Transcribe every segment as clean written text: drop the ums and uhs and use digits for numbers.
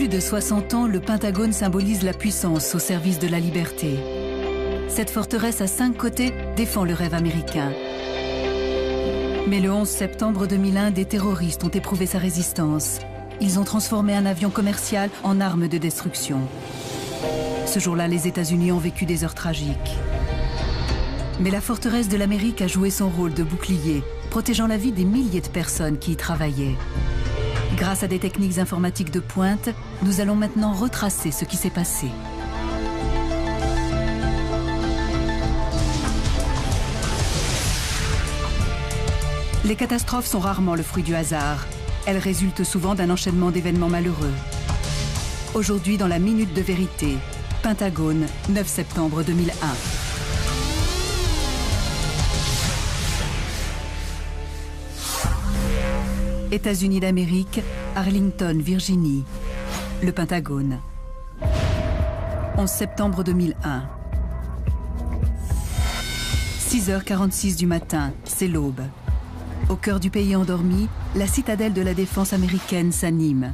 plus de 60 ans, le Pentagone symbolise la puissance au service de la liberté. Cette forteresse à 5 côtés défend le rêve américain. Mais le 11 septembre 2001, des terroristes ont éprouvé sa résistance. Ils ont transformé un avion commercial en arme de destruction. Ce jour-là, les États-Unis ont vécu des heures tragiques. Mais la forteresse de l'Amérique a joué son rôle de bouclier, protégeant la vie des milliers de personnes qui y travaillaient. Grâce à des techniques informatiques de pointe, nous allons maintenant retracer ce qui s'est passé. Les catastrophes sont rarement le fruit du hasard. Elles résultent souvent d'un enchaînement d'événements malheureux. Aujourd'hui, dans la Minute de vérité, Pentagone, 9 septembre 2001. États-Unis d'Amérique, Arlington, Virginie. Le Pentagone. 11 septembre 2001. 6h46 du matin, c'est l'aube. Au cœur du pays endormi, la citadelle de la défense américaine s'anime.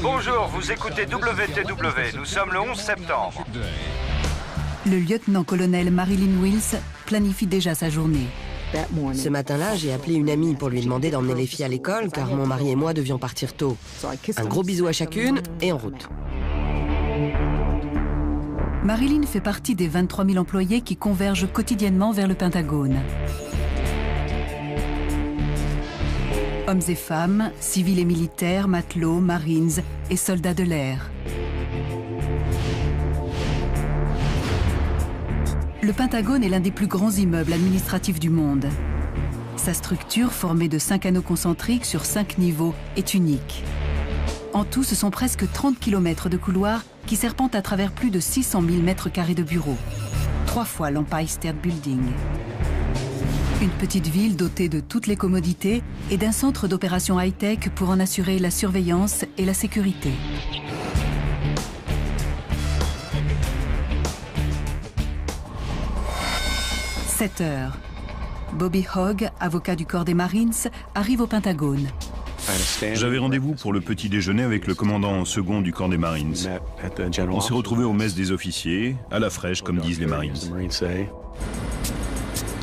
Bonjour, vous écoutez WTW, nous sommes le 11 septembre. Le lieutenant-colonel Marilyn Wills planifie déjà sa journée. Ce matin-là, j'ai appelé une amie pour lui demander d'emmener les filles à l'école car mon mari et moi devions partir tôt. Un gros bisou à chacune et en route. Marilyn fait partie des 23 000 employés qui convergent quotidiennement vers le Pentagone. Hommes et femmes, civils et militaires, matelots, marines et soldats de l'air. Le Pentagone est l'un des plus grands immeubles administratifs du monde. Sa structure, formée de 5 anneaux concentriques sur 5 niveaux, est unique. En tout, ce sont presque 30 km de couloirs qui serpentent à travers plus de 600 000 mètres carrés de bureaux. 3 fois l'Empire State Building. Une petite ville dotée de toutes les commodités et d'un centre d'opération high-tech pour en assurer la surveillance et la sécurité. « 7 heures. Bobby Hogg, avocat du corps des Marines, arrive au Pentagone. J'avais rendez-vous pour le petit déjeuner avec le commandant second du corps des Marines. On s'est retrouvés aux messes des officiers, à la fraîche, comme disent les Marines.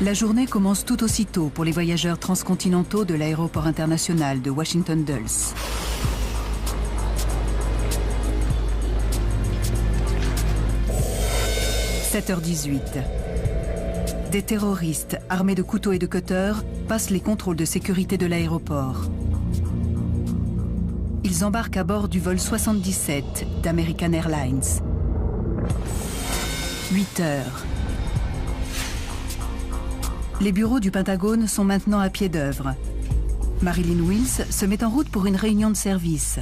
La journée commence tout aussitôt pour les voyageurs transcontinentaux de l'aéroport international de Washington Dulles. « 7h18. Des terroristes armés de couteaux et de cutters passent les contrôles de sécurité de l'aéroport. Ils embarquent à bord du vol 77 d'American Airlines. 8 heures. Les bureaux du Pentagone sont maintenant à pied d'œuvre. Marilyn Wills se met en route pour une réunion de service.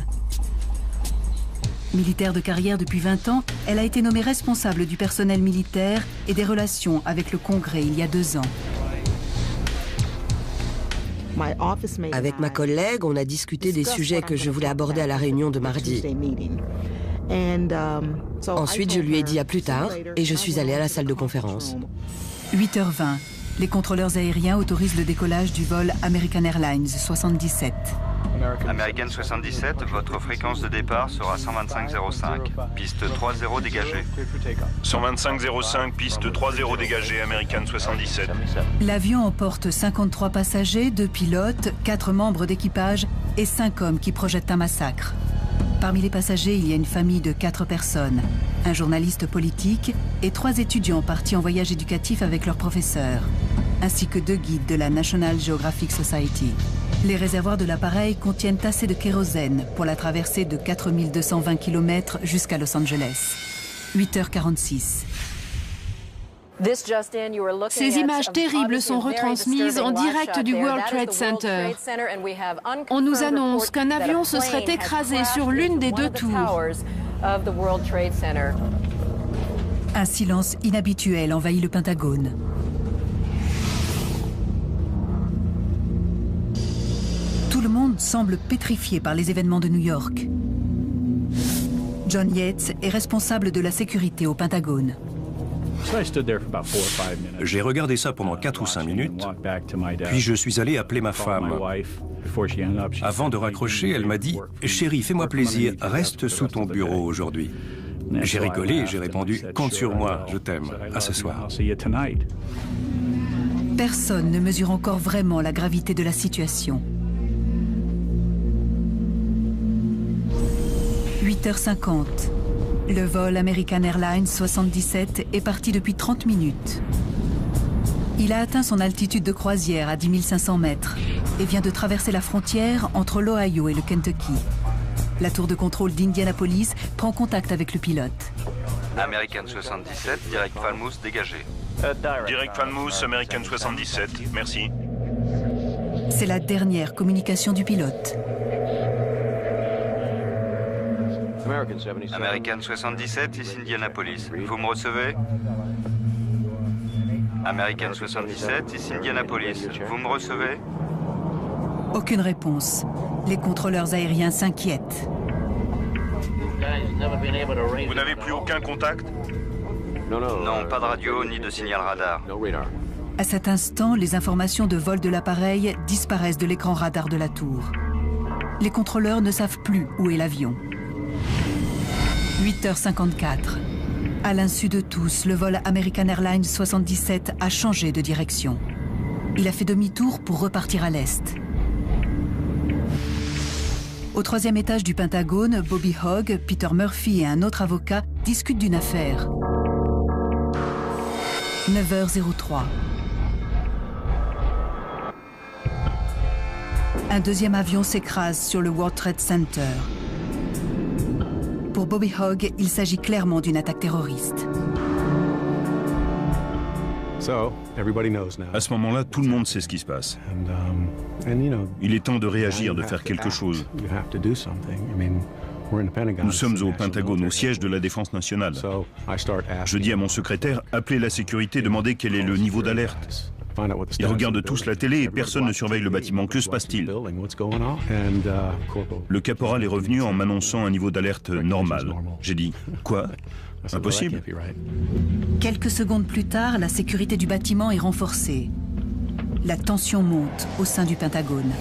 Militaire de carrière depuis 20 ans, elle a été nommée responsable du personnel militaire et des relations avec le Congrès il y a 2 ans. Avec ma collègue, on a discuté des sujets que je voulais aborder à la réunion de mardi. Ensuite, je lui ai dit à plus tard et je suis allée à la salle de conférence. 8h20. Les contrôleurs aériens autorisent le décollage du vol American Airlines 77. American 77, votre fréquence de départ sera 125,05. Piste 3-0 dégagée. 125,05, piste 3-0 dégagée, American 77. L'avion emporte 53 passagers, 2 pilotes, 4 membres d'équipage et 5 hommes qui projettent un massacre. Parmi les passagers, il y a une famille de 4 personnes, un journaliste politique et 3 étudiants partis en voyage éducatif avec leurs professeurs, ainsi que 2 guides de la National Geographic Society. Les réservoirs de l'appareil contiennent assez de kérosène pour la traversée de 4220 km jusqu'à Los Angeles. 8h46. Ces images terribles sont retransmises en direct du World Trade Center. On nous annonce qu'un avion se serait écrasé sur l'une des 2 tours. Un silence inhabituel envahit le Pentagone. Tout le monde semble pétrifié par les événements de New York. John Yates est responsable de la sécurité au Pentagone. J'ai regardé ça pendant 4 ou 5 minutes, puis je suis allé appeler ma femme. Avant de raccrocher, elle m'a dit « Chérie, fais-moi plaisir, reste sous ton bureau aujourd'hui. » J'ai rigolé et j'ai répondu « Compte sur moi, je t'aime. À ce soir. » Personne ne mesure encore vraiment la gravité de la situation. 8h50. Le vol American Airlines 77 est parti depuis 30 minutes. Il a atteint son altitude de croisière à 10 500 mètres et vient de traverser la frontière entre l'Ohio et le Kentucky. La tour de contrôle d'Indianapolis prend contact avec le pilote. American 77, direct Falmouth, dégagé. Direct Falmouth, American 77, merci. C'est la dernière communication du pilote. American 77, ici Indianapolis. Vous me recevez? American 77, ici Indianapolis. Vous me recevez? Aucune réponse. Les contrôleurs aériens s'inquiètent. Vous n'avez plus aucun contact? Non, pas de radio ni de signal radar. À cet instant, les informations de vol de l'appareil disparaissent de l'écran radar de la tour. Les contrôleurs ne savent plus où est l'avion. 8h54. À l'insu de tous, le vol American Airlines 77 a changé de direction. Il a fait demi-tour pour repartir à l'est. Au 3e étage du Pentagone, Bobby Hogg, Peter Murphy et un autre avocat discutent d'une affaire. 9h03. Un deuxième avion s'écrase sur le World Trade Center. Pour Bobby Hogg, il s'agit clairement d'une attaque terroriste. À ce moment-là, tout le monde sait ce qui se passe. Il est temps de réagir, de faire quelque chose. Nous sommes au Pentagone, au siège de la Défense nationale. Je dis à mon secrétaire, appelez la sécurité, demandez quel est le niveau d'alerte. Ils regardent tous la télé et personne ne surveille le bâtiment. Que se passe-t-il? Le caporal est revenu en m'annonçant un niveau d'alerte normal. J'ai dit, quoi? Impossible. Quelques secondes plus tard, la sécurité du bâtiment est renforcée. La tension monte au sein du Pentagone.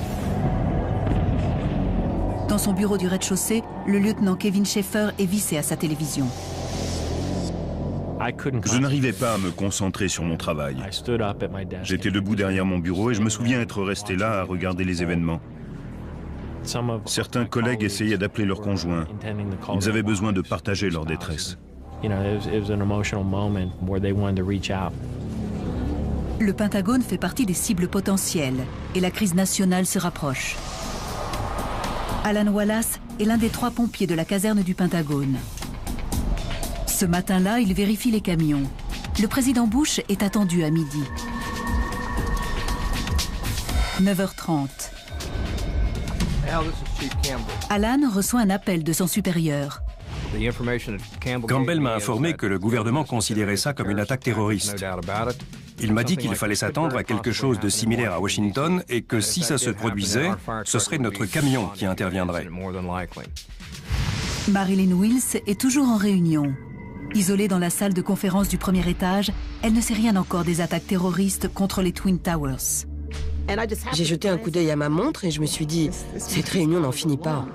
Dans son bureau du rez-de-chaussée, le lieutenant Kevin Schaefer est vissé à sa télévision. Je n'arrivais pas à me concentrer sur mon travail. J'étais debout derrière mon bureau et je me souviens être resté là à regarder les événements. Certains collègues essayaient d'appeler leurs conjoints. Ils avaient besoin de partager leur détresse. Le Pentagone fait partie des cibles potentielles et la crise nationale se rapproche. Alan Wallace est l'un des 3 pompiers de la caserne du Pentagone. Ce matin-là, il vérifie les camions. Le président Bush est attendu à midi. 9h30. Alan reçoit un appel de son supérieur. Campbell m'a informé que le gouvernement considérait ça comme une attaque terroriste. Il m'a dit qu'il fallait s'attendre à quelque chose de similaire à Washington et que si ça se produisait, ce serait notre camion qui interviendrait. Marilyn Wills est toujours en réunion. Isolée dans la salle de conférence du 1er étage, elle ne sait rien encore des attaques terroristes contre les Twin Towers. J'ai jeté un coup d'œil à ma montre et je me suis dit, cette réunion n'en finit pas.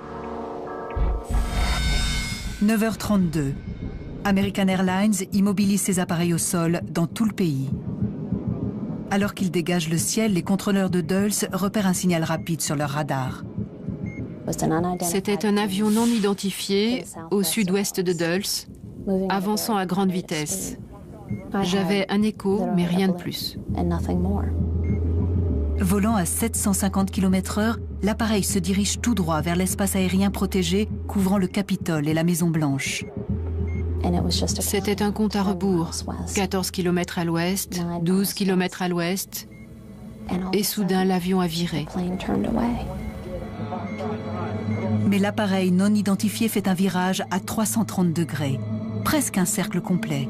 9h32. American Airlines immobilise ses appareils au sol dans tout le pays. Alors qu'ils dégagent le ciel, les contrôleurs de Dulles repèrent un signal rapide sur leur radar. C'était un avion non identifié au sud-ouest de Dulles, avançant à grande vitesse. J'avais un écho, mais rien de plus. Volant à 750 km/h, l'appareil se dirige tout droit vers l'espace aérien protégé couvrant le Capitole et la Maison-Blanche. C'était un compte à rebours. 14 km à l'ouest, 12 km à l'ouest, et soudain l'avion a viré. Mais l'appareil non identifié fait un virage à 330 degrés, presque un cercle complet.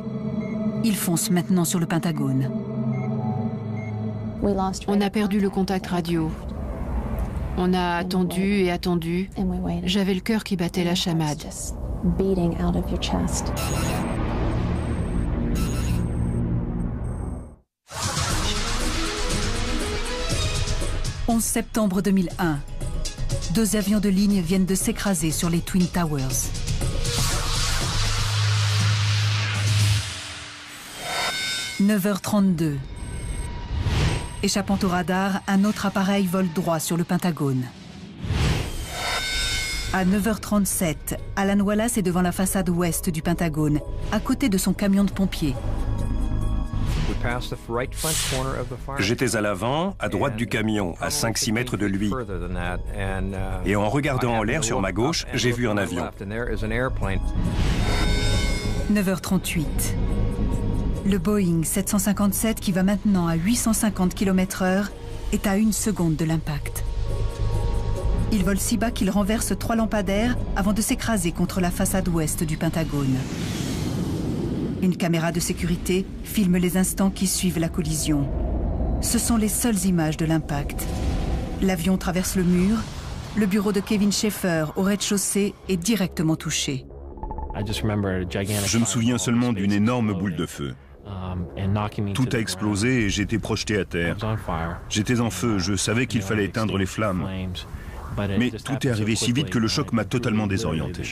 Il fonce maintenant sur le Pentagone. On a perdu le contact radio. On a attendu et attendu. J'avais le cœur qui battait la chamade. 11 septembre 2001. 2 avions de ligne viennent de s'écraser sur les Twin Towers. « 9h32. Échappant au radar, un autre appareil vole droit sur le Pentagone. À 9h37, Alan Wallace est devant la façade ouest du Pentagone, à côté de son camion de pompiers. J'étais à l'avant, à droite du camion, à 5-6 mètres de lui. Et en regardant en l'air sur ma gauche, j'ai vu un avion. 9h38. Le Boeing 757, qui va maintenant à 850 km/h, est à 1 seconde de l'impact. Il vole si bas qu'il renverse 3 lampadaires avant de s'écraser contre la façade ouest du Pentagone. Une caméra de sécurité filme les instants qui suivent la collision. Ce sont les seules images de l'impact. L'avion traverse le mur. Le bureau de Kevin Schaefer au rez-de-chaussée est directement touché. Je me souviens seulement d'une énorme boule de feu. Tout a explosé et j'ai été projeté à terre. J'étais en feu, je savais qu'il fallait éteindre les flammes. Mais tout est arrivé si vite que le choc m'a totalement désorienté.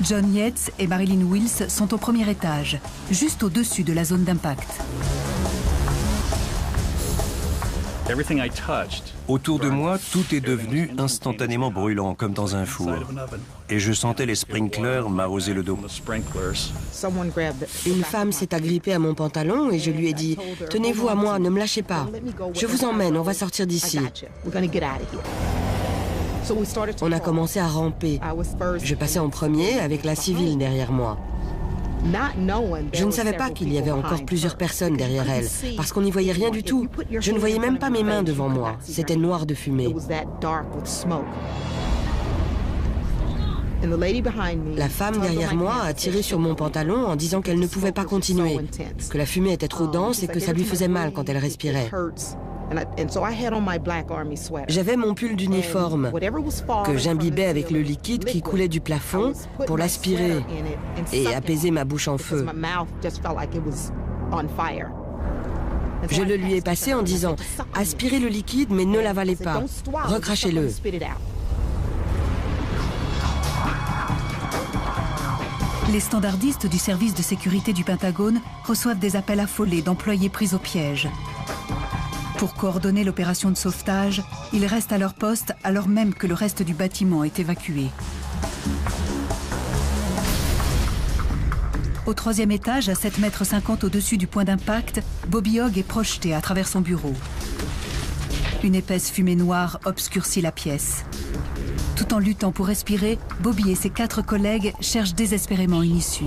John Yates et Marilyn Wills sont au premier étage, juste au-dessus de la zone d'impact. Autour de moi, tout est devenu instantanément brûlant, comme dans un four. Et je sentais les sprinklers m'arroser le dos. Une femme s'est agrippée à mon pantalon et je lui ai dit « Tenez-vous à moi, ne me lâchez pas. Je vous emmène, on va sortir d'ici. » On a commencé à ramper. Je passais en premier avec la civile derrière moi. Je ne savais pas qu'il y avait encore plusieurs personnes derrière elle, parce qu'on n'y voyait rien du tout. Je ne voyais même pas mes mains devant moi. C'était noir de fumée. La femme derrière moi a tiré sur mon pantalon en disant qu'elle ne pouvait pas continuer, que la fumée était trop dense et que ça lui faisait mal quand elle respirait. J'avais mon pull d'uniforme que j'imbibais avec le liquide qui coulait du plafond pour l'aspirer et apaiser ma bouche en feu. Je le lui ai passé en disant « Aspirez le liquide mais ne l'avalez pas, recrachez-le ». Les standardistes du service de sécurité du Pentagone reçoivent des appels affolés d'employés pris au piège. Pour coordonner l'opération de sauvetage, ils restent à leur poste alors même que le reste du bâtiment est évacué. Au 3e étage, à 7,50 m au-dessus du point d'impact, Bobby Hogg est projeté à travers son bureau. Une épaisse fumée noire obscurcit la pièce. Tout en luttant pour respirer, Bobby et ses 4 collègues cherchent désespérément une issue.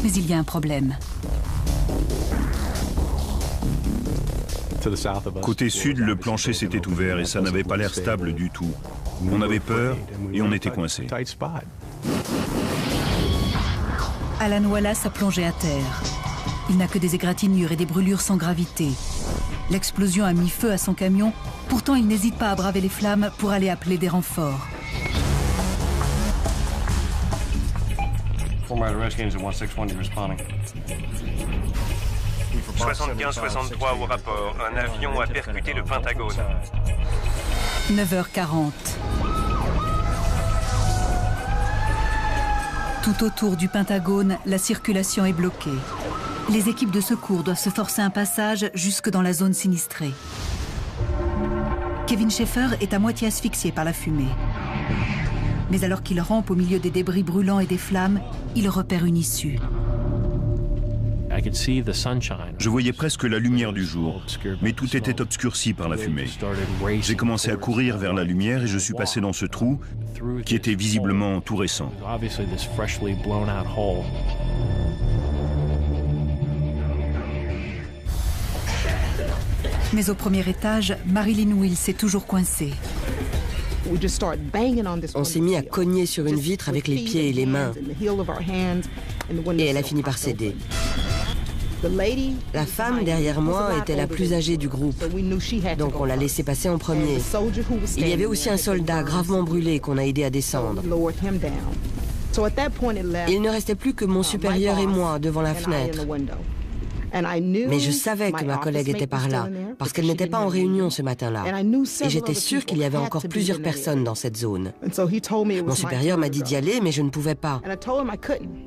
Mais il y a un problème. Côté sud, le plancher s'était ouvert et ça n'avait pas l'air stable du tout. On avait peur et on était coincés. Alan Wallace a plongé à terre. Il n'a que des égratignures et des brûlures sans gravité. L'explosion a mis feu à son camion, pourtant il n'hésite pas à braver les flammes pour aller appeler des renforts. Fort Myers Rescue Engine 161, you're responding. 75-63 au rapport. Un avion a percuté le Pentagone. 9h40. Tout autour du Pentagone, la circulation est bloquée. Les équipes de secours doivent se forcer un passage jusque dans la zone sinistrée. Kevin Schaefer est à moitié asphyxié par la fumée. Mais alors qu'il rampe au milieu des débris brûlants et des flammes, il repère une issue. Je voyais presque la lumière du jour, mais tout était obscurci par la fumée. J'ai commencé à courir vers la lumière et je suis passé dans ce trou qui était visiblement tout récent. Mais au premier étage, Marilyn Wills est toujours coincée. On s'est mis à cogner sur une vitre avec les pieds et les mains. Et elle a fini par céder. La femme derrière moi était la plus âgée du groupe, donc on l'a laissée passer en premier. Il y avait aussi un soldat gravement brûlé qu'on a aidé à descendre. Il ne restait plus que mon supérieur et moi devant la fenêtre. Mais je savais que ma collègue était par là, parce qu'elle n'était pas en réunion ce matin-là. Et j'étais sûre qu'il y avait encore plusieurs personnes dans cette zone. Mon supérieur m'a dit d'y aller, mais je ne pouvais pas.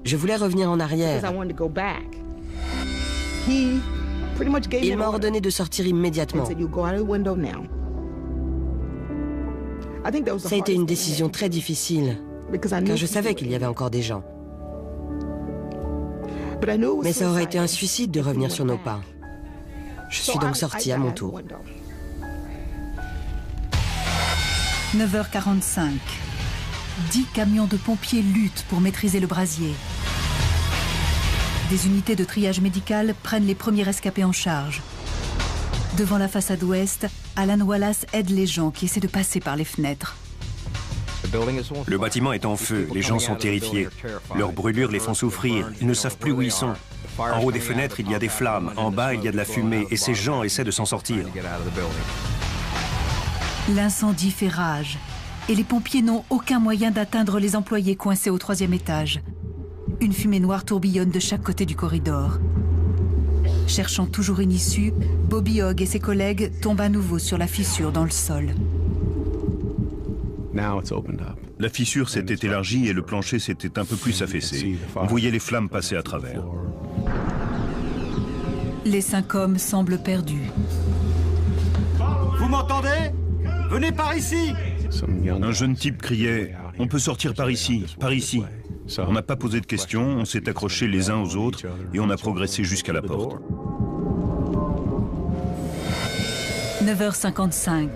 Je voulais revenir en arrière. Il m'a ordonné de sortir immédiatement. Ça a été une décision très difficile, car je savais qu'il y avait encore des gens. Mais ça aurait été un suicide de revenir sur nos pas. Je suis donc sortie à mon tour. 9h45. 10 camions de pompiers luttent pour maîtriser le brasier. Des unités de triage médical prennent les premiers rescapés en charge. Devant la façade ouest, Alan Wallace aide les gens qui essaient de passer par les fenêtres. Le bâtiment est en feu, les gens sont terrifiés. Leurs brûlures les font souffrir, ils ne savent plus où ils sont. En haut des fenêtres, il y a des flammes, en bas, il y a de la fumée, et ces gens essaient de s'en sortir. L'incendie fait rage, et les pompiers n'ont aucun moyen d'atteindre les employés coincés au 3e étage. Une fumée noire tourbillonne de chaque côté du corridor. Cherchant toujours une issue, Bobby Hogg et ses collègues tombent à nouveau sur la fissure dans le sol. La fissure s'était élargie et le plancher s'était un peu plus affaissé. On voyait les flammes passer à travers. Les 5 hommes semblent perdus. Vous m'entendez? Venez par ici! Un jeune type criait « On peut sortir par ici, par ici ». On n'a pas posé de questions, on s'est accrochés les uns aux autres et on a progressé jusqu'à la porte. 9h55.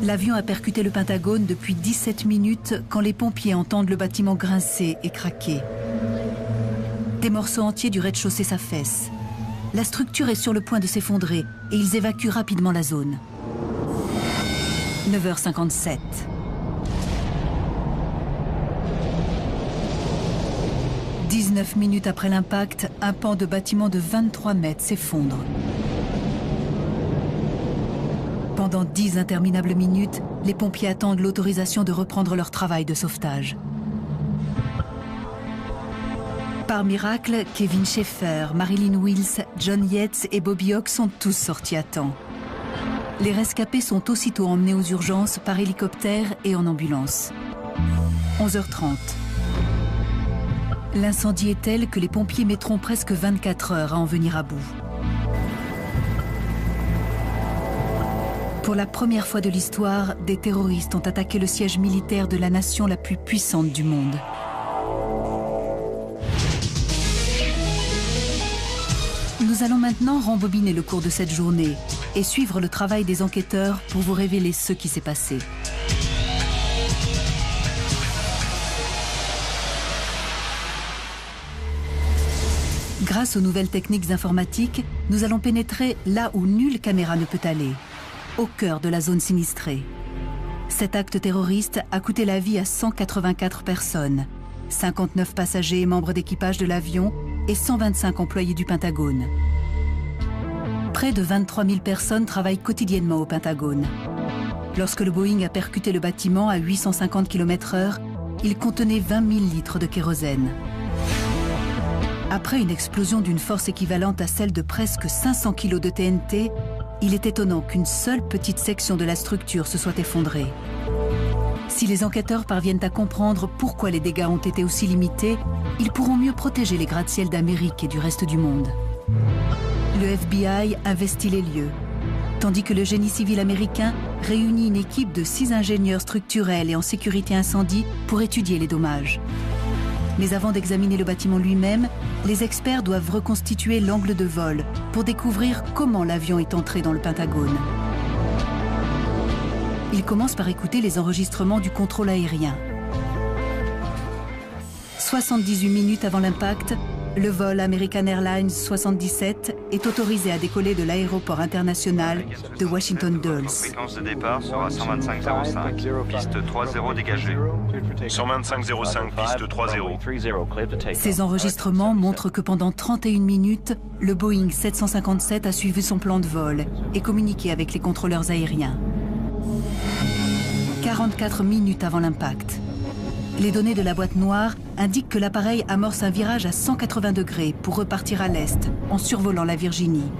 L'avion a percuté le Pentagone depuis 17 minutes quand les pompiers entendent le bâtiment grincer et craquer. Des morceaux entiers du rez-de-chaussée s'affaissent. La structure est sur le point de s'effondrer et ils évacuent rapidement la zone. 9h57. « 19 minutes après l'impact, un pan de bâtiment de 23 mètres s'effondre. Pendant 10 interminables minutes, les pompiers attendent l'autorisation de reprendre leur travail de sauvetage. Par miracle, Kevin Schaeffer, Marilyn Wills, John Yates et Bobby Hogg sont tous sortis à temps. Les rescapés sont aussitôt emmenés aux urgences par hélicoptère et en ambulance. 11h30. L'incendie est tel que les pompiers mettront presque 24 heures à en venir à bout. Pour la première fois de l'histoire, des terroristes ont attaqué le siège militaire de la nation la plus puissante du monde. Nous allons maintenant rembobiner le cours de cette journée et suivre le travail des enquêteurs pour vous révéler ce qui s'est passé. Grâce aux nouvelles techniques informatiques, nous allons pénétrer là où nulle caméra ne peut aller, au cœur de la zone sinistrée. Cet acte terroriste a coûté la vie à 184 personnes, 59 passagers et membres d'équipage de l'avion et 125 employés du Pentagone. Près de 23 000 personnes travaillent quotidiennement au Pentagone. Lorsque le Boeing a percuté le bâtiment à 850 km/h, il contenait 20 000 litres de kérosène. Après une explosion d'une force équivalente à celle de presque 500 kg de TNT, il est étonnant qu'une seule petite section de la structure se soit effondrée. Si les enquêteurs parviennent à comprendre pourquoi les dégâts ont été aussi limités, ils pourront mieux protéger les gratte-ciels d'Amérique et du reste du monde. Le FBI investit les lieux, tandis que le génie civil américain réunit une équipe de 6 ingénieurs structurels et en sécurité incendie pour étudier les dommages. Mais avant d'examiner le bâtiment lui-même, les experts doivent reconstituer l'angle de vol pour découvrir comment l'avion est entré dans le Pentagone. Ils commencent par écouter les enregistrements du contrôle aérien. 78 minutes avant l'impact, le vol American Airlines 77 est autorisé à décoller de l'aéroport international de Washington Dulles. Votre fréquence de départ sera 125.05, piste 3.0 dégagée. 125.05, piste 3.0. Ces enregistrements montrent que pendant 31 minutes, le Boeing 757 a suivi son plan de vol et communiqué avec les contrôleurs aériens. 44 minutes avant l'impact, Les données de la boîte noire indiquent que l'appareil amorce un virage à 180 degrés pour repartir à l'est, en survolant la Virginie.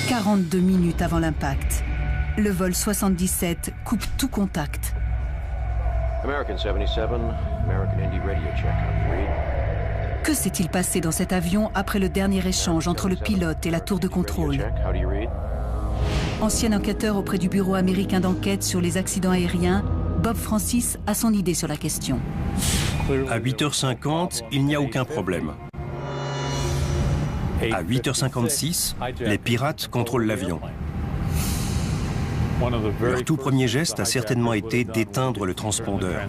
42 minutes avant l'impact, le vol 77 coupe tout contact. American 77, American Indy radio check. How do you read? Que s'est-il passé dans cet avion après le dernier échange entre le pilote et la tour de contrôle? Ancien enquêteur auprès du Bureau américain d'enquête sur les accidents aériens, Bob Francis a son idée sur la question. À 8h50, il n'y a aucun problème. À 8h56, les pirates contrôlent l'avion. Leur tout premier geste a certainement été d'éteindre le transpondeur.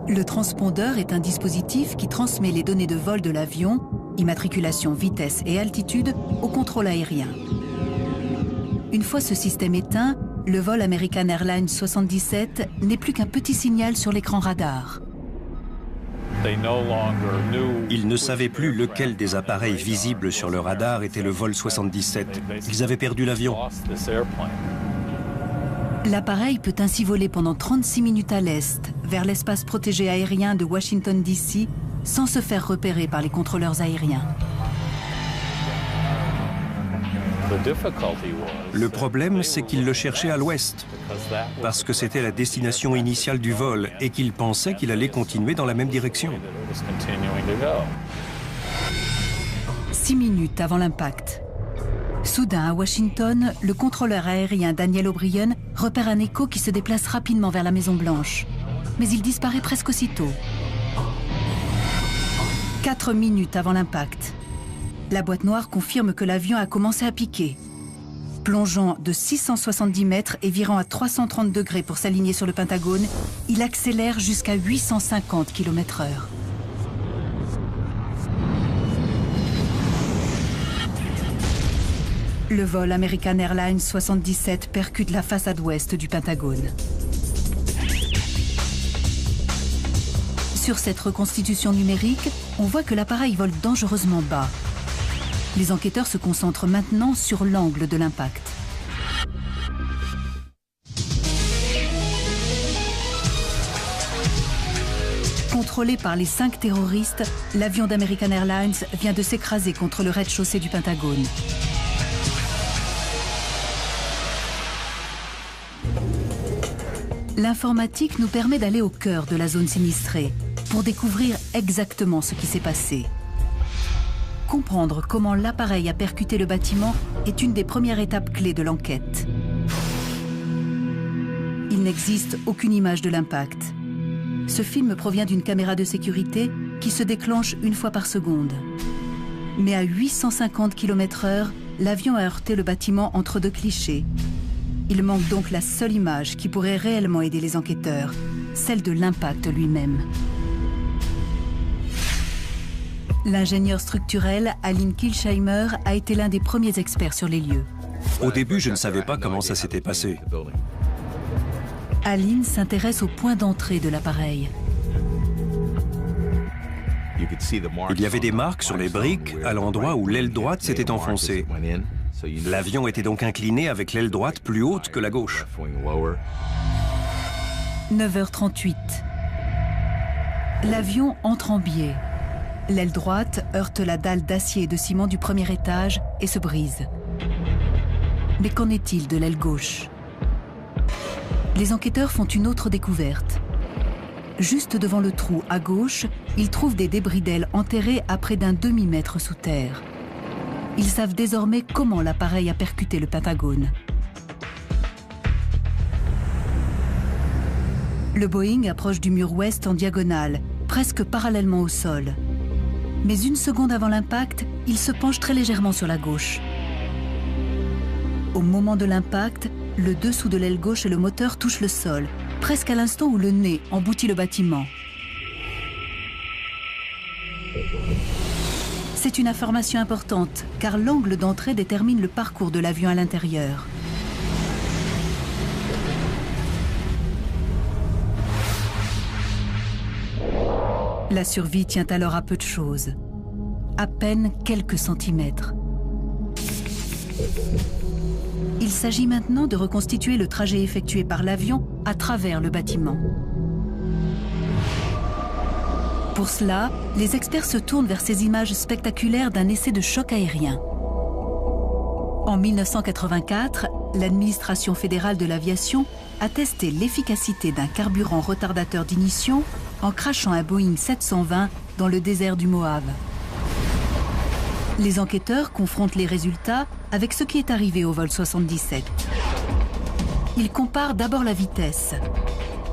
Le transpondeur est un dispositif qui transmet les données de vol de l'avion, immatriculation, vitesse et altitude, au contrôle aérien. Une fois ce système éteint, le vol American Airlines 77 n'est plus qu'un petit signal sur l'écran radar. Ils ne savaient plus lequel des appareils visibles sur le radar était le vol 77. Ils avaient perdu l'avion. L'appareil peut ainsi voler pendant 36 minutes à l'est, vers l'espace protégé aérien de Washington, D.C., sans se faire repérer par les contrôleurs aériens. Le problème, c'est qu'ils le cherchaient à l'ouest, parce que c'était la destination initiale du vol et qu'ils pensaient qu'il allait continuer dans la même direction. 6 minutes avant l'impact. Soudain, à Washington, le contrôleur aérien Daniel O'Brien repère un écho qui se déplace rapidement vers la Maison-Blanche. Mais il disparaît presque aussitôt. 4 minutes avant l'impact. La boîte noire confirme que l'avion a commencé à piquer. Plongeant de 670 mètres et virant à 330 degrés pour s'aligner sur le Pentagone, il accélère jusqu'à 850 km/h. Le vol American Airlines 77 percute la façade ouest du Pentagone. Sur cette reconstitution numérique, on voit que l'appareil vole dangereusement bas. Les enquêteurs se concentrent maintenant sur l'angle de l'impact. Contrôlé par les 5 terroristes, l'avion d'American Airlines vient de s'écraser contre le rez-de-chaussée du Pentagone. L'informatique nous permet d'aller au cœur de la zone sinistrée pour découvrir exactement ce qui s'est passé. Comprendre comment l'appareil a percuté le bâtiment est une des premières étapes clés de l'enquête. Il n'existe aucune image de l'impact. Ce film provient d'une caméra de sécurité qui se déclenche une fois par seconde. Mais à 850 km/h, l'avion a heurté le bâtiment entre 2 clichés. Il manque donc la seule image qui pourrait réellement aider les enquêteurs, celle de l'impact lui-même. L'ingénieur structurel Aline Kilsheimer a été l'un des premiers experts sur les lieux. Au début, je ne savais pas comment ça s'était passé. Aline s'intéresse au point d'entrée de l'appareil. Il y avait des marques sur les briques à l'endroit où l'aile droite s'était enfoncée. L'avion était donc incliné avec l'aile droite plus haute que la gauche. 9h38. L'avion entre en biais. L'aile droite heurte la dalle d'acier et de ciment du premier étage et se brise. Mais qu'en est-il de l'aile gauche? Les enquêteurs font une autre découverte. Juste devant le trou à gauche, ils trouvent des débris d'aile enterrés à près d'un demi-mètre sous terre. Ils savent désormais comment l'appareil a percuté le Pentagone. Le Boeing approche du mur ouest en diagonale, presque parallèlement au sol. Mais une seconde avant l'impact, il se penche très légèrement sur la gauche. Au moment de l'impact, le dessous de l'aile gauche et le moteur touchent le sol, presque à l'instant où le nez emboutit le bâtiment. C'est une information importante, car l'angle d'entrée détermine le parcours de l'avion à l'intérieur. La survie tient alors à peu de choses, à peine quelques centimètres. Il s'agit maintenant de reconstituer le trajet effectué par l'avion à travers le bâtiment. Pour cela, les experts se tournent vers ces images spectaculaires d'un essai de choc aérien. En 1984, l'administration fédérale de l'aviation a testé l'efficacité d'un carburant retardateur d'ignition en crachant un Boeing 720 dans le désert du Moab. Les enquêteurs confrontent les résultats avec ce qui est arrivé au vol 77. Ils comparent d'abord la vitesse.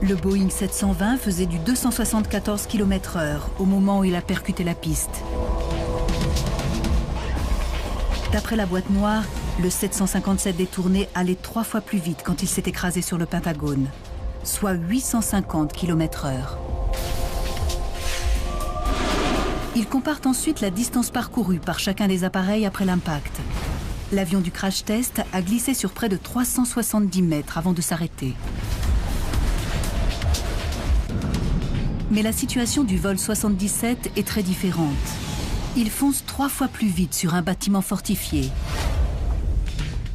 Le Boeing 720 faisait du 274 km/h au moment où il a percuté la piste. D'après la boîte noire, le 757 détourné allait 3 fois plus vite quand il s'est écrasé sur le Pentagone, soit 850 km/h. Ils comparent ensuite la distance parcourue par chacun des appareils après l'impact. L'avion du crash test a glissé sur près de 370 mètres avant de s'arrêter. Mais la situation du vol 77 est très différente. Il fonce 3 fois plus vite sur un bâtiment fortifié.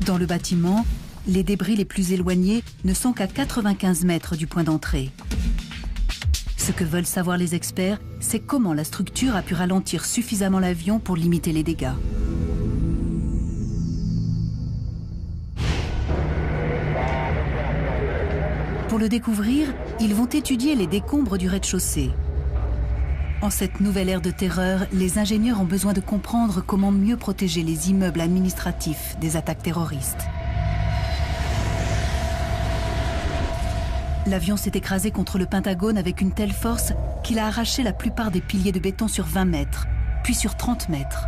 Dans le bâtiment, les débris les plus éloignés ne sont qu'à 95 mètres du point d'entrée. Ce que veulent savoir les experts, c'est comment la structure a pu ralentir suffisamment l'avion pour limiter les dégâts. Pour le découvrir, ils vont étudier les décombres du rez-de-chaussée. En cette nouvelle ère de terreur, les ingénieurs ont besoin de comprendre comment mieux protéger les immeubles administratifs des attaques terroristes. L'avion s'est écrasé contre le Pentagone avec une telle force qu'il a arraché la plupart des piliers de béton sur 20 mètres, puis sur 30 mètres.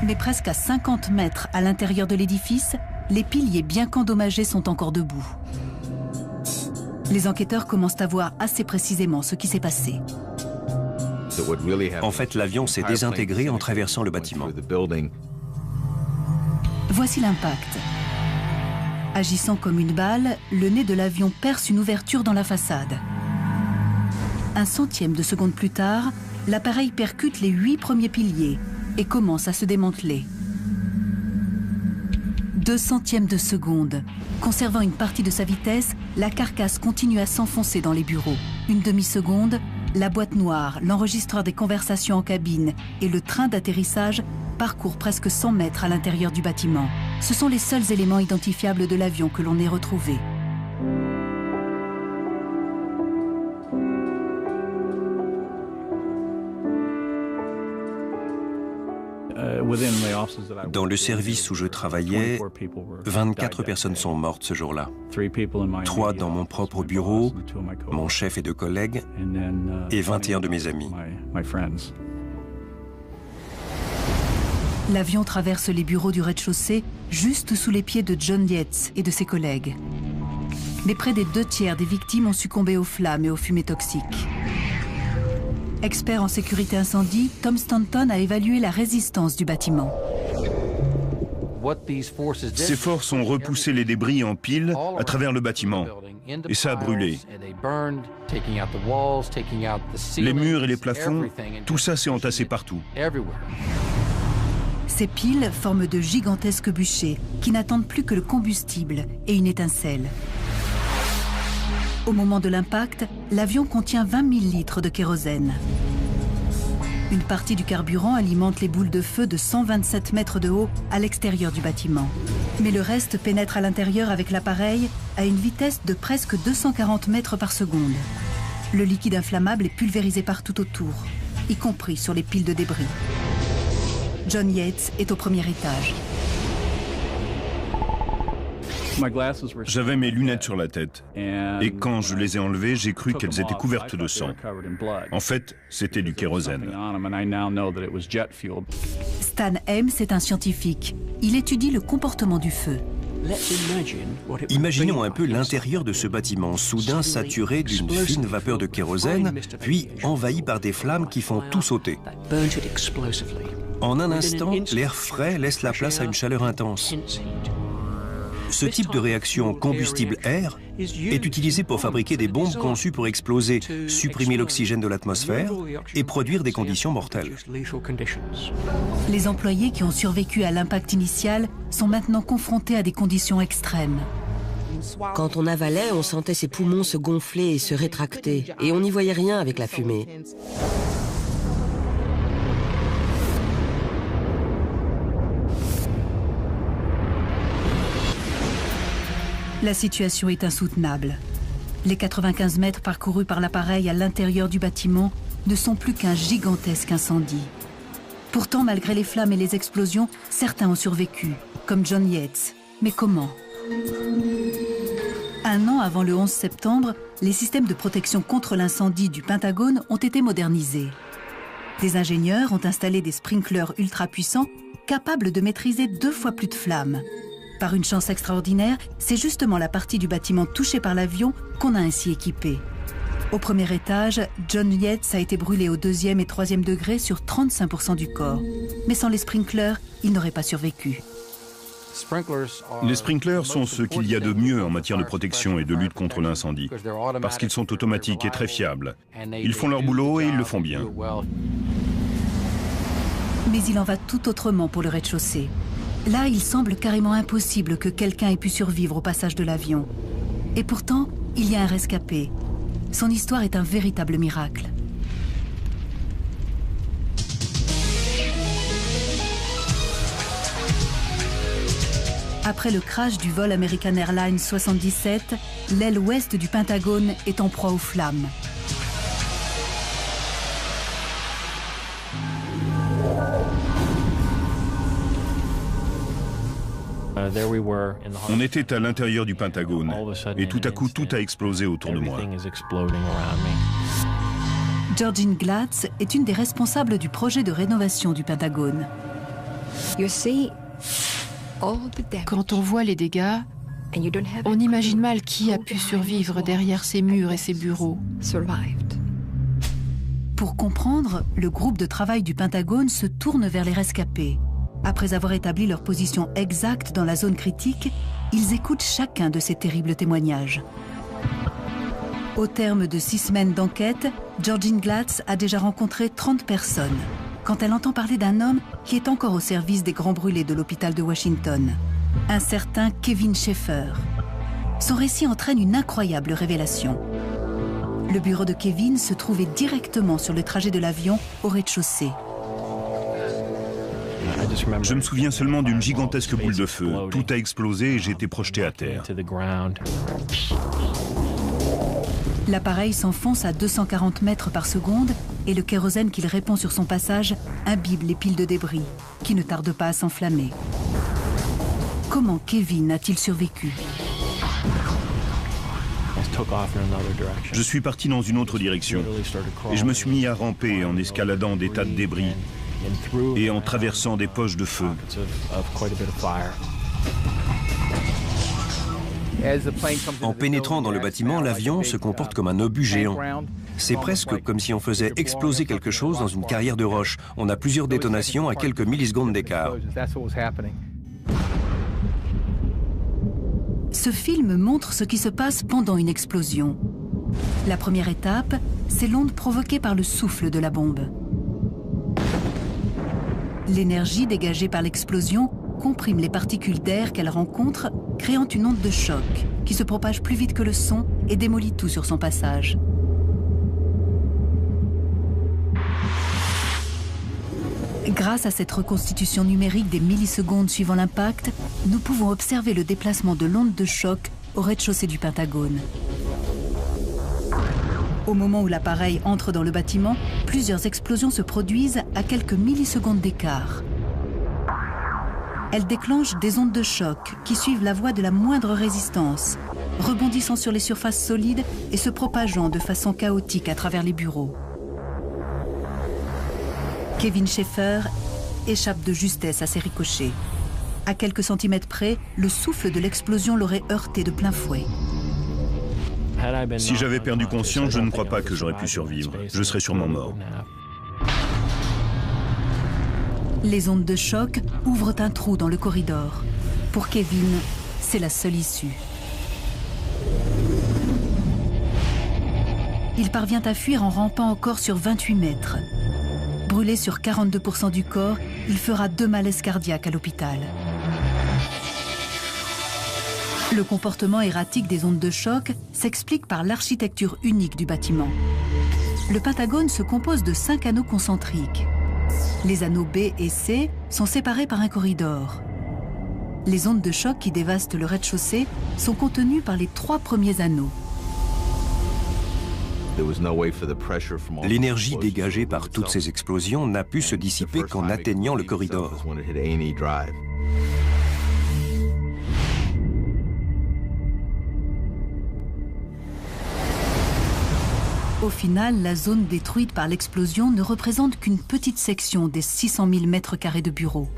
Mais presque à 50 mètres à l'intérieur de l'édifice, les piliers bien qu'endommagés sont encore debout. Les enquêteurs commencent à voir assez précisément ce qui s'est passé. En fait, l'avion s'est désintégré en traversant le bâtiment. Voici l'impact. Agissant comme une balle, le nez de l'avion perce une ouverture dans la façade. Un centième de seconde plus tard, l'appareil percute les 8 premiers piliers et commence à se démanteler. 2 centièmes de seconde. Conservant une partie de sa vitesse, la carcasse continue à s'enfoncer dans les bureaux. Une demi-seconde, la boîte noire, l'enregistreur des conversations en cabine et le train d'atterrissage parcourent presque 100 mètres à l'intérieur du bâtiment. Ce sont les seuls éléments identifiables de l'avion que l'on ait retrouvés. Dans le service où je travaillais, 24 personnes sont mortes ce jour-là. 3 dans mon propre bureau, mon chef et 2 collègues, et 21 de mes amis. L'avion traverse les bureaux du rez-de-chaussée juste sous les pieds de John Yates et de ses collègues. Mais près des 2 tiers des victimes ont succombé aux flammes et aux fumées toxiques. Expert en sécurité incendie, Tom Stanton a évalué la résistance du bâtiment. Ces forces ont repoussé les débris en piles à travers le bâtiment. Et ça a brûlé. Les murs et les plafonds, tout ça s'est entassé partout. Ces piles forment de gigantesques bûchers qui n'attendent plus que le combustible et une étincelle. Au moment de l'impact, l'avion contient 20 000 litres de kérosène. Une partie du carburant alimente les boules de feu de 127 mètres de haut à l'extérieur du bâtiment. Mais le reste pénètre à l'intérieur avec l'appareil à une vitesse de presque 240 mètres par seconde. Le liquide inflammable est pulvérisé partout autour, y compris sur les piles de débris. John Yates est au premier étage. J'avais mes lunettes sur la tête. Et quand je les ai enlevées, j'ai cru qu'elles étaient couvertes de sang. En fait, c'était du kérosène. Stan Ames est un scientifique. Il étudie le comportement du feu. Imaginons un peu l'intérieur de ce bâtiment, soudain saturé d'une fine vapeur de kérosène, puis envahi par des flammes qui font tout sauter. En un instant, l'air frais laisse la place à une chaleur intense. Ce type de réaction combustible-air est utilisé pour fabriquer des bombes conçues pour exploser, supprimer l'oxygène de l'atmosphère et produire des conditions mortelles. Les employés qui ont survécu à l'impact initial sont maintenant confrontés à des conditions extrêmes. Quand on avalait, on sentait ses poumons se gonfler et se rétracter, et on n'y voyait rien avec la fumée. La situation est insoutenable. Les 95 mètres parcourus par l'appareil à l'intérieur du bâtiment ne sont plus qu'un gigantesque incendie. Pourtant, malgré les flammes et les explosions, certains ont survécu, comme John Yates. Mais comment ? Un an avant le 11 septembre, les systèmes de protection contre l'incendie du Pentagone ont été modernisés. Des ingénieurs ont installé des sprinklers ultra puissants capables de maîtriser 2 fois plus de flammes. Par une chance extraordinaire, c'est justement la partie du bâtiment touchée par l'avion qu'on a ainsi équipée. Au premier étage, John Yates a été brûlé au 2e et 3e degré sur 35% du corps. Mais sans les sprinklers, il n'aurait pas survécu. Les sprinklers sont ce qu'il y a de mieux en matière de protection et de lutte contre l'incendie, parce qu'ils sont automatiques et très fiables. Ils font leur boulot et ils le font bien. Mais il en va tout autrement pour le rez-de-chaussée. Là, il semble carrément impossible que quelqu'un ait pu survivre au passage de l'avion. Et pourtant, il y a un rescapé. Son histoire est un véritable miracle. Après le crash du vol American Airlines 77, l'aile ouest du Pentagone est en proie aux flammes. On était à l'intérieur du Pentagone et tout à coup, tout a explosé autour de moi. Georgine Glatz est une des responsables du projet de rénovation du Pentagone. Quand on voit les dégâts, on imagine mal qui a pu survivre derrière ces murs et ces bureaux. Pour comprendre, le groupe de travail du Pentagone se tourne vers les rescapés. Après avoir établi leur position exacte dans la zone critique, ils écoutent chacun de ces terribles témoignages. Au terme de 6 semaines d'enquête, Georgine Glatz a déjà rencontré 30 personnes, quand elle entend parler d'un homme qui est encore au service des grands brûlés de l'hôpital de Washington, un certain Kevin Schaefer. Son récit entraîne une incroyable révélation. Le bureau de Kevin se trouvait directement sur le trajet de l'avion au rez-de-chaussée. Je me souviens seulement d'une gigantesque boule de feu. Tout a explosé et j'ai été projeté à terre. L'appareil s'enfonce à 240 mètres par seconde et le kérosène qu'il répand sur son passage imbibe les piles de débris, qui ne tardent pas à s'enflammer. Comment Kevin a-t-il survécu ? Je suis parti dans une autre direction et je me suis mis à ramper en escaladant des tas de débris et en traversant des poches de feu. En pénétrant dans le bâtiment, l'avion se comporte comme un obus géant. C'est presque comme si on faisait exploser quelque chose dans une carrière de roche. On a plusieurs détonations à quelques millisecondes d'écart. Ce film montre ce qui se passe pendant une explosion. La première étape, c'est l'onde provoquée par le souffle de la bombe. L'énergie dégagée par l'explosion comprime les particules d'air qu'elle rencontre, créant une onde de choc qui se propage plus vite que le son et démolit tout sur son passage. Grâce à cette reconstitution numérique des millisecondes suivant l'impact, nous pouvons observer le déplacement de l'onde de choc au rez-de-chaussée du Pentagone. Au moment où l'appareil entre dans le bâtiment, plusieurs explosions se produisent à quelques millisecondes d'écart. Elles déclenchent des ondes de choc qui suivent la voie de la moindre résistance, rebondissant sur les surfaces solides et se propageant de façon chaotique à travers les bureaux. Kevin Schaefer échappe de justesse à ces ricochets. À quelques centimètres près, le souffle de l'explosion l'aurait heurté de plein fouet. Si j'avais perdu conscience, je ne crois pas que j'aurais pu survivre. Je serais sûrement mort. Les ondes de choc ouvrent un trou dans le corridor. Pour Kevin, c'est la seule issue. Il parvient à fuir en rampant encore sur 28 mètres. Brûlé sur 42% du corps, il fera 2 malaises cardiaques à l'hôpital. Le comportement erratique des ondes de choc s'explique par l'architecture unique du bâtiment. Le Pentagone se compose de 5 anneaux concentriques. Les anneaux B et C sont séparés par un corridor. Les ondes de choc qui dévastent le rez-de-chaussée sont contenues par les 3 premiers anneaux. L'énergie dégagée par toutes ces explosions n'a pu se dissiper qu'en atteignant le corridor. Au final, la zone détruite par l'explosion ne représente qu'une petite section des 600 000 mètres carrés de bureaux.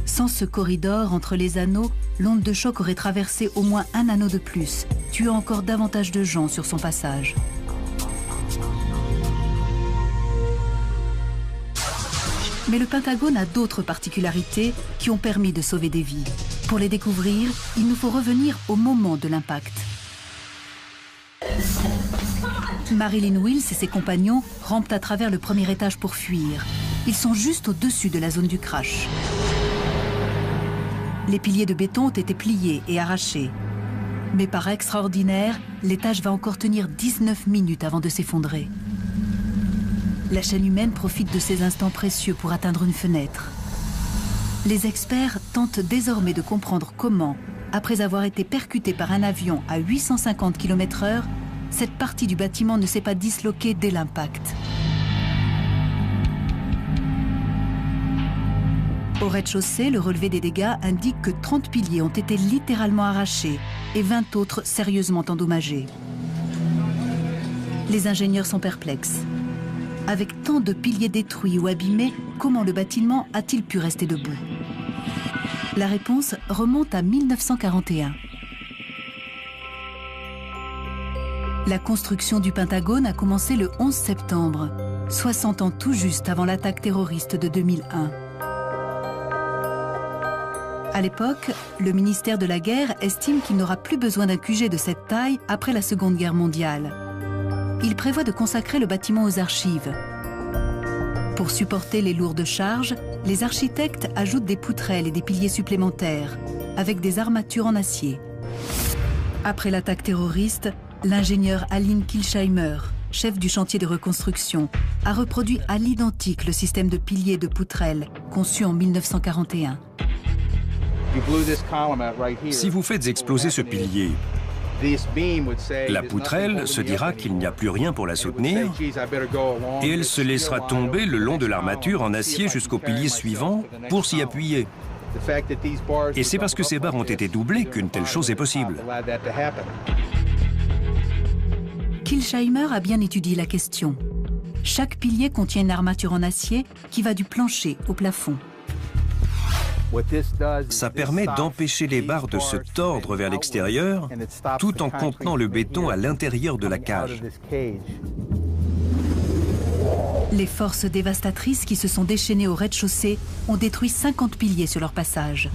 Sans ce corridor entre les anneaux, l'onde de choc aurait traversé au moins un anneau de plus, tuant encore davantage de gens sur son passage. Mais le Pentagone a d'autres particularités qui ont permis de sauver des vies. Pour les découvrir, il nous faut revenir au moment de l'impact. Marilyn Wills et ses compagnons rampent à travers le premier étage pour fuir. Ils sont juste au-dessus de la zone du crash. Les piliers de béton ont été pliés et arrachés. Mais par extraordinaire, l'étage va encore tenir 19 minutes avant de s'effondrer. La chaîne humaine profite de ces instants précieux pour atteindre une fenêtre. Les experts tentent désormais de comprendre comment, après avoir été percuté par un avion à 850 km/h, cette partie du bâtiment ne s'est pas disloquée dès l'impact. Au rez-de-chaussée, le relevé des dégâts indique que 30 piliers ont été littéralement arrachés et 20 autres sérieusement endommagés. Les ingénieurs sont perplexes. Avec tant de piliers détruits ou abîmés, comment le bâtiment a-t-il pu rester debout? La réponse remonte à 1941. La construction du Pentagone a commencé le 11 septembre, 60 ans tout juste avant l'attaque terroriste de 2001. À l'époque, le ministère de la Guerre estime qu'il n'aura plus besoin d'un QG de cette taille après la Seconde Guerre mondiale. Il prévoit de consacrer le bâtiment aux archives. Pour supporter les lourdes charges, les architectes ajoutent des poutrelles et des piliers supplémentaires, avec des armatures en acier. Après l'attaque terroriste, l'ingénieur Aline Kilsheimer, chef du chantier de reconstruction, a reproduit à l'identique le système de piliers et de poutrelles conçu en 1941. Si vous faites exploser ce pilier, la poutrelle se dira qu'il n'y a plus rien pour la soutenir et elle se laissera tomber le long de l'armature en acier jusqu'au pilier suivant pour s'y appuyer. Et c'est parce que ces barres ont été doublées qu'une telle chose est possible. Kilsheimer a bien étudié la question. Chaque pilier contient une armature en acier qui va du plancher au plafond. Ça permet d'empêcher les barres de se tordre vers l'extérieur tout en contenant le béton à l'intérieur de la cage. Les forces dévastatrices qui se sont déchaînées au rez-de-chaussée ont détruit 50 piliers sur leur passage.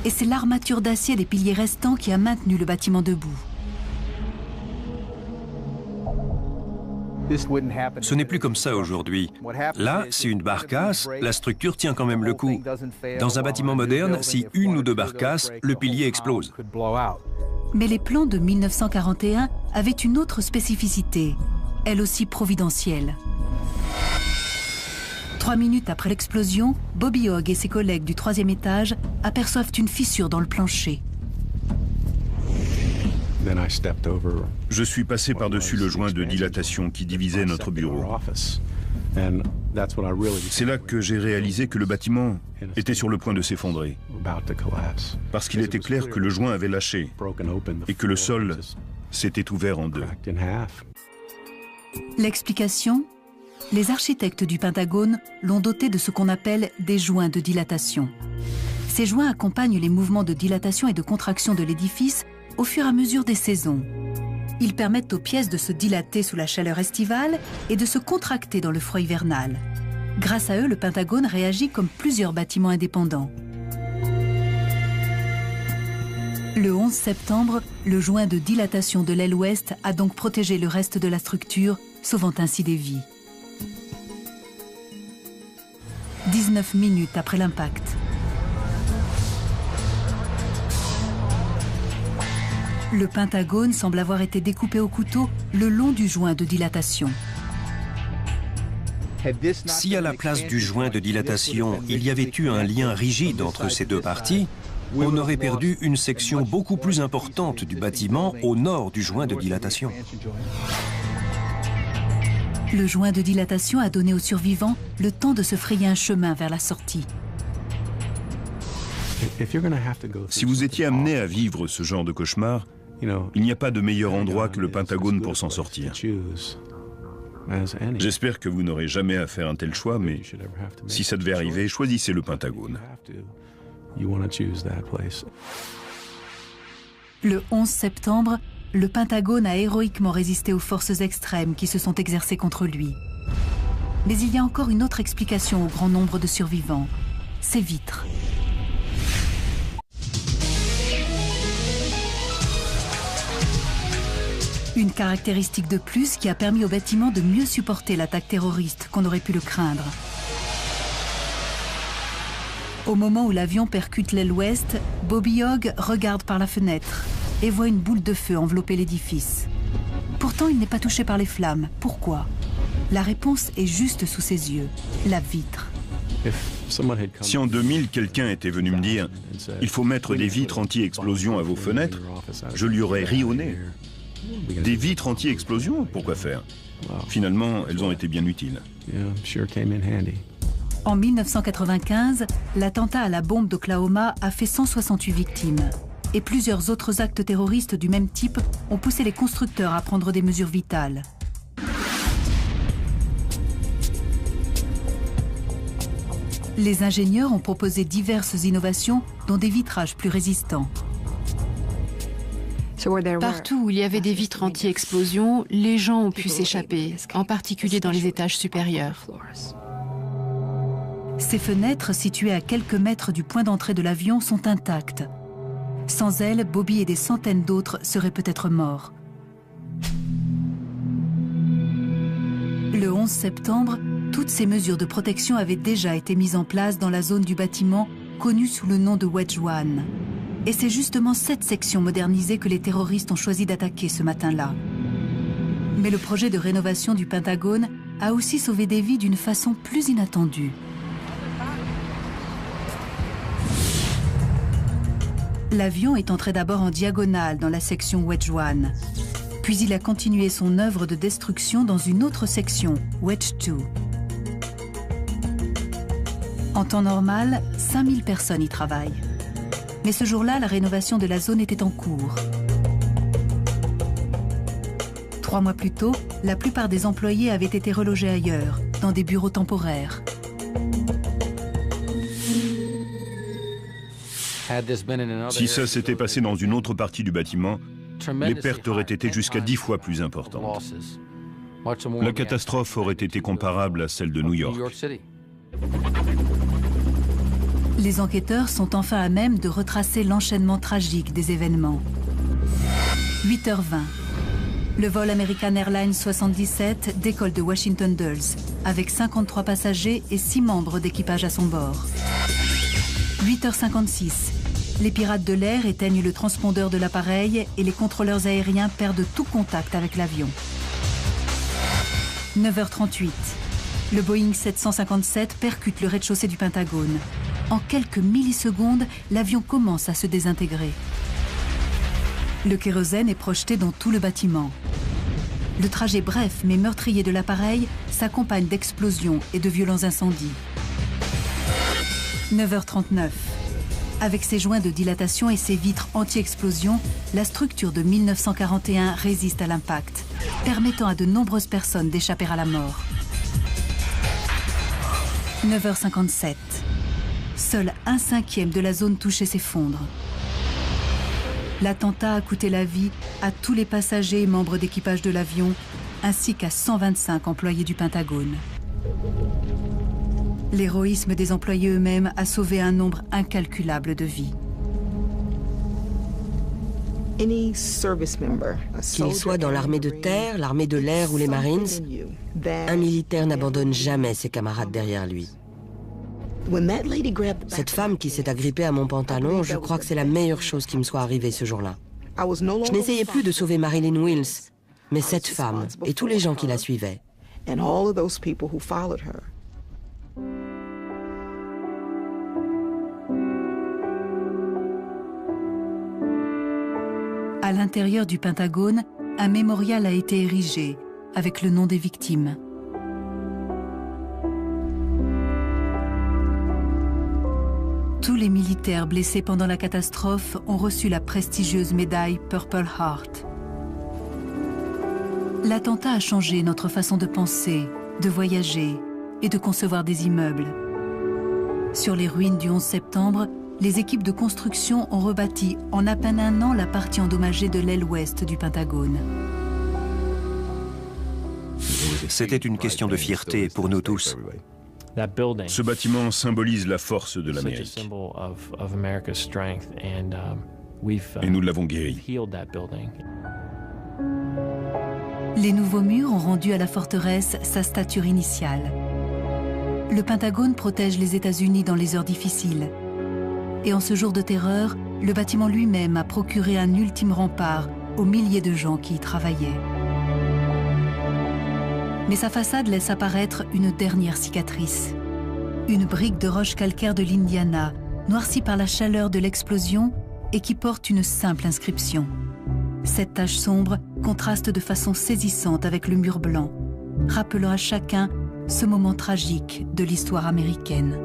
Et c'est l'armature d'acier des piliers restants qui a maintenu le bâtiment debout. Ce n'est plus comme ça aujourd'hui. Là, si une barre casse, la structure tient quand même le coup. Dans un bâtiment moderne, si une ou deux barres cassent, le pilier explose. Mais les plans de 1941 avaient une autre spécificité, elle aussi providentielle. 3 minutes après l'explosion, Bobby Hogg et ses collègues du 3e étage aperçoivent une fissure dans le plancher. Je suis passé par-dessus le joint de dilatation qui divisait notre bureau. C'est là que j'ai réalisé que le bâtiment était sur le point de s'effondrer. Parce qu'il était clair que le joint avait lâché et que le sol s'était ouvert en deux. L'explication ? Les architectes du Pentagone l'ont doté de ce qu'on appelle des joints de dilatation. Ces joints accompagnent les mouvements de dilatation et de contraction de l'édifice au fur et à mesure des saisons. Ils permettent aux pièces de se dilater sous la chaleur estivale et de se contracter dans le froid hivernal. Grâce à eux, le Pentagone réagit comme plusieurs bâtiments indépendants. Le 11 septembre, le joint de dilatation de l'aile ouest a donc protégé le reste de la structure, sauvant ainsi des vies. 19 minutes après l'impact. Le Pentagone semble avoir été découpé au couteau le long du joint de dilatation. Si à la place du joint de dilatation, il y avait eu un lien rigide entre ces deux parties, on aurait perdu une section beaucoup plus importante du bâtiment au nord du joint de dilatation. Le joint de dilatation a donné aux survivants le temps de se frayer un chemin vers la sortie. Si vous étiez amené à vivre ce genre de cauchemar, il n'y a pas de meilleur endroit que le Pentagone pour s'en sortir. J'espère que vous n'aurez jamais à faire un tel choix, mais si ça devait arriver, choisissez le Pentagone. Le 11 septembre, le Pentagone a héroïquement résisté aux forces extrêmes qui se sont exercées contre lui. Mais il y a encore une autre explication au grand nombre de survivants, ces vitres. Une caractéristique de plus qui a permis au bâtiment de mieux supporter l'attaque terroriste qu'on aurait pu le craindre. Au moment où l'avion percute l'aile ouest, Bobby Hogg regarde par la fenêtre et voit une boule de feu envelopper l'édifice. Pourtant, il n'est pas touché par les flammes. Pourquoi? La réponse est juste sous ses yeux, la vitre. Si en 2000, quelqu'un était venu me dire « Il faut mettre des vitres anti-explosion à vos fenêtres », je lui aurais ri au nez. Des vitres anti-explosion, pourquoi faire? Finalement, elles ont été bien utiles. En 1995, l'attentat à la bombe d'Oklahoma a fait 168 victimes. Et plusieurs autres actes terroristes du même type ont poussé les constructeurs à prendre des mesures vitales. Les ingénieurs ont proposé diverses innovations, dont des vitrages plus résistants. Partout où il y avait des vitres anti-explosion, les gens ont pu s'échapper, en particulier dans les étages supérieurs. Ces fenêtres, situées à quelques mètres du point d'entrée de l'avion, sont intactes. Sans elles, Bobby et des centaines d'autres seraient peut-être morts. Le 11 septembre, toutes ces mesures de protection avaient déjà été mises en place dans la zone du bâtiment connue sous le nom de Wedge One. Et c'est justement cette section modernisée que les terroristes ont choisi d'attaquer ce matin-là. Mais le projet de rénovation du Pentagone a aussi sauvé des vies d'une façon plus inattendue. L'avion est entré d'abord en diagonale dans la section Wedge One. Puis il a continué son œuvre de destruction dans une autre section, Wedge 2. En temps normal, 5000 personnes y travaillent. Mais ce jour-là, la rénovation de la zone était en cours. 3 mois plus tôt, la plupart des employés avaient été relogés ailleurs, dans des bureaux temporaires. Si ça s'était passé dans une autre partie du bâtiment, les pertes auraient été jusqu'à 10 fois plus importantes. La catastrophe aurait été comparable à celle de New York. Les enquêteurs sont enfin à même de retracer l'enchaînement tragique des événements. 8h20. Le vol American Airlines 77 décolle de Washington Dulles, avec 53 passagers et 6 membres d'équipage à son bord. 8h56. Les pirates de l'air éteignent le transpondeur de l'appareil et les contrôleurs aériens perdent tout contact avec l'avion. 9h38. Le Boeing 757 percute le rez-de-chaussée du Pentagone. En quelques millisecondes, l'avion commence à se désintégrer. Le kérosène est projeté dans tout le bâtiment. Le trajet bref mais meurtrier de l'appareil s'accompagne d'explosions et de violents incendies. 9h39. Avec ses joints de dilatation et ses vitres anti-explosion, la structure de 1941 résiste à l'impact, permettant à de nombreuses personnes d'échapper à la mort. 9h57. Seul 1/5 de la zone touchée s'effondre. L'attentat a coûté la vie à tous les passagers et membres d'équipage de l'avion, ainsi qu'à 125 employés du Pentagone. L'héroïsme des employés eux-mêmes a sauvé un nombre incalculable de vies. Qu'il soit dans l'armée de terre, l'armée de l'air ou les Marines, un militaire n'abandonne jamais ses camarades derrière lui. Cette femme qui s'est agrippée à mon pantalon, je crois que c'est la meilleure chose qui me soit arrivée ce jour-là. Je n'essayais plus de sauver Marilyn Wills, mais cette femme et tous les gens qui la suivaient. À l'intérieur du Pentagone, un mémorial a été érigé avec le nom des victimes. Tous les militaires blessés pendant la catastrophe ont reçu la prestigieuse médaille Purple Heart. L'attentat a changé notre façon de penser, de voyager et de concevoir des immeubles. Sur les ruines du 11 septembre, les équipes de construction ont rebâti en à peine un an la partie endommagée de l'aile ouest du Pentagone. C'était une question de fierté pour nous tous. Ce bâtiment symbolise la force de l'Amérique. Et nous l'avons guéri. Les nouveaux murs ont rendu à la forteresse sa stature initiale. Le Pentagone protège les États-Unis dans les heures difficiles. Et en ce jour de terreur, le bâtiment lui-même a procuré un ultime rempart aux milliers de gens qui y travaillaient. Mais sa façade laisse apparaître une dernière cicatrice. Une brique de roche calcaire de l'Indiana, noircie par la chaleur de l'explosion et qui porte une simple inscription. Cette tache sombre contraste de façon saisissante avec le mur blanc, rappelant à chacun ce moment tragique de l'histoire américaine.